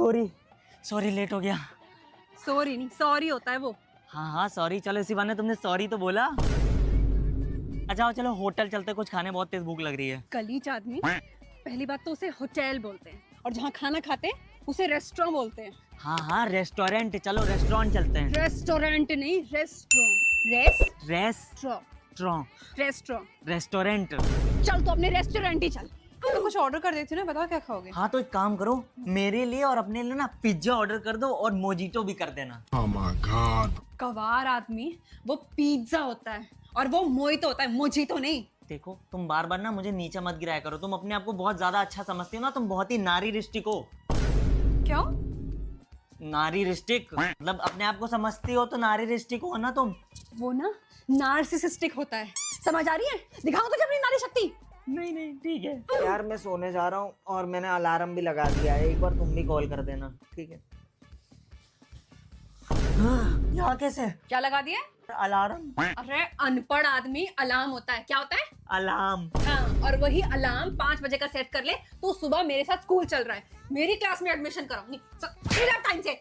Sorry sorry, late हो गया। Sorry नहीं, सॉरी होता है वो। हाँ हाँ सॉरी, चलो इसी बहाने तुमने सॉरी तो बोला। अच्छा चलो होटल चलते, कुछ खाने, बहुत तेज भूख लग रही है। गलीच आदमी, पहली बात तो उसे होटल बोलते हैं और जहाँ खाना खाते हैं उसे रेस्टोरेंट बोलते हैं। हाँ हाँ रेस्टोरेंट, चलो रेस्टोरेंट चलते हैं। रेस्टोरेंट नहीं, रेस्टोरेंट। रेस्टोरेंट। रेस्टोरेंट। चल तो अपने रेस्टोरेंट ही चल। तो कुछ ऑर्डर कर देती हूँ ना, बताओ क्या खाओगे? हाँ तो एक काम करो, मेरे लिए और अपने लिए ना पिज्जा ऑर्डर कर दो और मोजिटो भी कर देना। Oh my God. गवार आदमी, वो पिज्जा होता है और वो मोहितो होता है, मोजितो नहीं। देखो तुम बार बार ना मुझे नीचे मत गिराया करो, तुम अपने आप को बहुत ज्यादा अच्छा समझती हो ना, तुम बहुत ही नारीरिष्टिक हो। क्यों? नारीरिष्टिक मतलब अपने आप को समझती हो तो नारीरिष्टिक हो ना तुम। वो ना नार्सिसिस्टिक होता है, समझ आ रही है? दिखाओ तुझे अपनी नारी शक्ति। नहीं नहीं ठीक है यार, मैं सोने जा रहा हूँ और मैंने अलार्म भी लगा दिया है, एक बार तुम भी कॉल कर देना, ठीक है? यहाँ कैसे? क्या लगा दिया? अलार्म। अरे अनपढ़ आदमी, अलार्म होता है। क्या होता है? अलार्म। हाँ, और वही अलार्म 5 बजे का सेट कर ले तो सुबह मेरे साथ स्कूल चल रहा है, मेरी क्लास में एडमिशन कराओ। नहीं टाइम से।